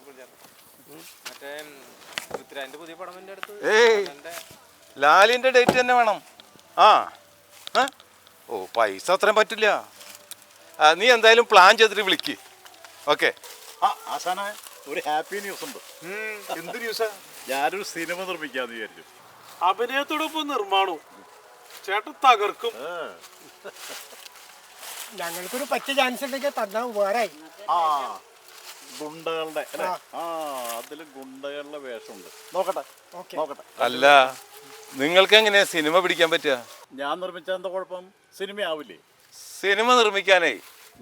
മറ്റേ പൃഥ്വിരാജിന്റെ പുതിയ പടം എൻ്റെ അടുത്ത്. ലാലിന്റെ ഡേറ്റ് തന്നെ വേണം. ആ ഓ പൈസ അത്രയും പറ്റില്ല. നീ എന്തായാലും പ്ലാൻ ചെയ്തിട്ട് വിളിക്ക്. ഓക്കെ. ആശാനെ ഒരു ഹാപ്പി ന്യൂസ് ഉണ്ട്. എന്ത് ന്യൂസാ? ഞാനൊരു സിനിമ നിർമ്മിക്കാന്ന് വിചാരിച്ചു. അഭിനയത്തോടൊപ്പം നിർമ്മാണവും ചേട്ടൻ തകർക്കും. ഞങ്ങൾക്കൊരു പറ്റിയ ചാൻസ് ഉണ്ടെങ്കിൽ തന്നാ ഉപകാരമായി. ആ ഗുണ്ടകളുടെ അല്ലേ? അതില് ഗുണ്ടകളുടെ വേഷമുണ്ട്. നോക്കട്ടെ. അല്ല നിങ്ങൾക്ക് എങ്ങനെയാ സിനിമ പിടിക്കാൻ പറ്റുക? ഞാൻ നിർമ്മിച്ച എന്താ കുഴപ്പം? സിനിമയാവില്ലേ? സിനിമ നിർമ്മിക്കാനേ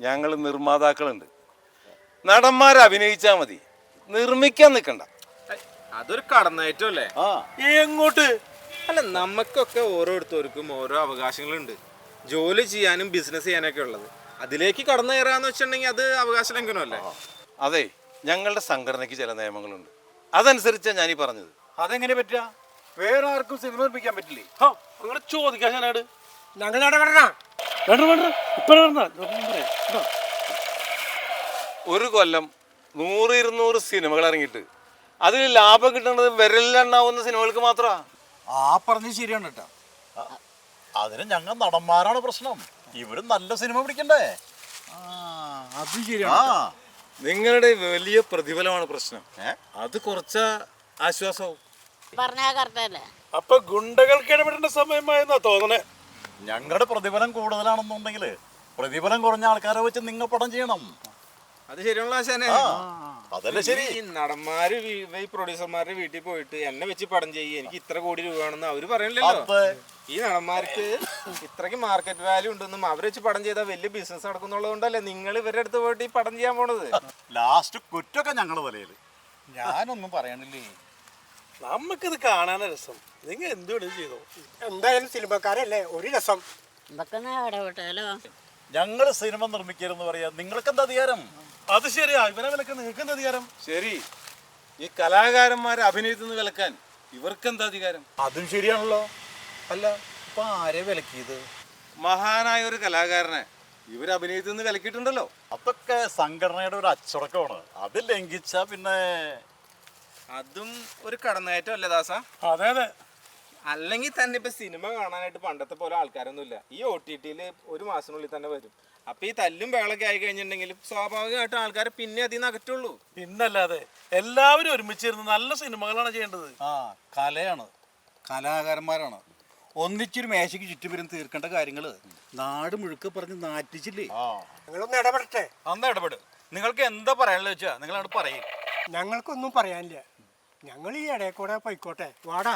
ഞങ്ങൾ നിർമ്മാതാക്കളുണ്ട്. നടന്മാരെ അഭിനയിച്ചാ മതി, നിർമ്മിക്കാൻ നിൽക്കണ്ട. അതൊരു കടന്നേറ്റം അല്ലേ? എങ്ങോട്ട്? അല്ല, നമുക്കൊക്കെ ഓരോരുത്തർക്കും ഓരോ അവകാശങ്ങളുണ്ട്. ജോലി ചെയ്യാനും ബിസിനസ് ചെയ്യാനൊക്കെ ഉള്ളത്. അതിലേക്ക് കടന്നു കയറാന്ന് വെച്ചിട്ടുണ്ടെങ്കിൽ അത് അവകാശ ലംഘനമല്ലേ? അതെ, ഞങ്ങളുടെ സംഘടനയ്ക്ക് ചില നിയമങ്ങളുണ്ട്. അതനുസരിച്ചാണ് ഞാനീ പറഞ്ഞത്. അതെങ്ങനെ പറ്റുക? വേറെ ആർക്കും സിനിമ നിർമ്മിക്കാൻ പറ്റില്ലേ? അങ്ങനെ ചോദിക്കാൻ ഞാനാട് ഞങ്ങൾ ഇടപെടണ. ഒരു കൊല്ലം 100-200 സിനിമകൾ ഇറങ്ങിയിട്ട് അതിൽ ലാഭം കിട്ടുന്നത് വിരലിലെണ്ണാവുന്ന സിനിമകൾക്ക് മാത്രമാ. പറഞ്ഞത് ശരിയാണ് കേട്ടോ. അതിന് ഞങ്ങൾ നടന്മാരാണ് പ്രശ്നം. ഇവരും നല്ല സിനിമ പിടിക്കണ്ടേ? അത് ശരിയാണ്. നിങ്ങളുടെ വലിയ പ്രതിഫലമാണ് പ്രശ്നം. അത് കുറച്ച ആശ്വാസവും. അപ്പൊ ഗുണ്ടകൾക്ക് ഇടപെടേണ്ട സമയമായെന്നാ തോന്നണേ. ഞങ്ങളുടെ പ്രതിഫലം കൂടുതലാണെന്നുണ്ടെങ്കിൽ പ്രതിഫലം കുറഞ്ഞ ആൾക്കാരെ വെച്ച് നിങ്ങൾ പടം ചെയ്യണം. അത് ശരിയാണല്ലോ ആശാനെ. അതല്ലേ ശരി. ഈ നടന്മാര് ഈ പ്രൊഡ്യൂസർമാരുടെ വീട്ടിൽ പോയിട്ട് എന്നെ വെച്ച് പടം ചെയ്യും, എനിക്ക് ഇത്ര കോടി രൂപയാണെന്ന് അവര് പറയണില്ലല്ലോ. ഈ നടന്മാർക്ക് ഇത്രയ്ക്ക് മാർക്കറ്റ് വാല്യൂ ഉണ്ടെന്നും അവര് വെച്ച് പടം ചെയ്താൽ വലിയ ബിസിനസ് നടക്കുന്നുള്ളത് കൊണ്ടല്ലേ നിങ്ങൾ ഇവരുടെ അടുത്ത് പോയിട്ട് ഈ പടം ചെയ്യാൻ പോണത്. ലാസ്റ്റ് കുറ്റൊക്കെ ഞങ്ങളുടെ തലയിൽ. ഞാനൊന്നും പറയണില്ലേ. നമുക്കിത് കാണാനാ രസം. നിങ്ങൾ എന്തുവേണം ചെയ്തോ. എന്തായാലും സിനിമക്കാരല്ലേ, ഒരു രസം. ഞങ്ങൾ സിനിമ നിർമ്മിക്കരുതെന്ന് പറയാ. നിങ്ങൾക്ക് എന്താ അധികാരം? അത് ശരിയാ. ഇവരെ വിലക്ക് നിങ്ങൾക്ക് എന്താ അധികാരം? ശരി, ഈ കലാകാരന്മാരെ അഭിനയിച്ചെന്ന് വിലക്കാൻ ഇവർക്ക് എന്താ അധികാരം? അതും ശരിയാണല്ലോ. അല്ല ഇപ്പൊ ആരെ വിലക്കിയത്? മഹാനായ ഒരു കലാകാരനെ ഇവർ അഭിനയിച്ചെന്ന് വിലക്കിയിട്ടുണ്ടല്ലോ. അതൊക്കെ സംഘടനയുടെ ഒരു അച്ചടക്കമാണ്. അത് ലംഘിച്ച പിന്നെ അതും ഒരു കടന്നേറ്റം അല്ലേ ദാസ? അതെ അതെ. അല്ലെങ്കിൽ തന്നെ ഇപ്പൊ സിനിമ കാണാനായിട്ട് പണ്ടത്തെ പോലെ ആൾക്കാരൊന്നുമില്ല. ഈ OTT-ൽ ഒരു മാസത്തിനുള്ളിൽ തന്നെ വരും. അപ്പൊ ഈ തല്ലും ബഹളൊക്കെ ആയി കഴിഞ്ഞിട്ടുണ്ടെങ്കിൽ സ്വാഭാവികമായിട്ടും ആൾക്കാർ പിന്നെ അതിൽ നിന്ന് അകറ്റുള്ളൂ. പിന്നല്ലാതെ എല്ലാവരും ഒരുമിച്ചിരുന്ന് നല്ല സിനിമകളാണ് ചെയ്യേണ്ടത്. കലയാണ്, കലാകാരന്മാരാണ്. ഒന്നിച്ചൊരു മേശയ്ക്ക് ചുറ്റുപുരം തീർക്കേണ്ട കാര്യങ്ങള് നാട് മുഴുക്ക പറഞ്ഞ് നാറ്റിച്ചില്ലേ. ഞങ്ങളൊന്ന് ഇടപെടട്ടെ. അന്ന് ഇടപെടും. നിങ്ങൾക്ക് എന്താ പറയാനുള്ള വെച്ചാ നിങ്ങളവിടെ പറയും. ഞങ്ങൾക്കൊന്നും പറയാനില്ല. ഞങ്ങൾ ഈ ഇടയിൽ കൂടെ പോയിക്കോട്ടെ. വാടാ.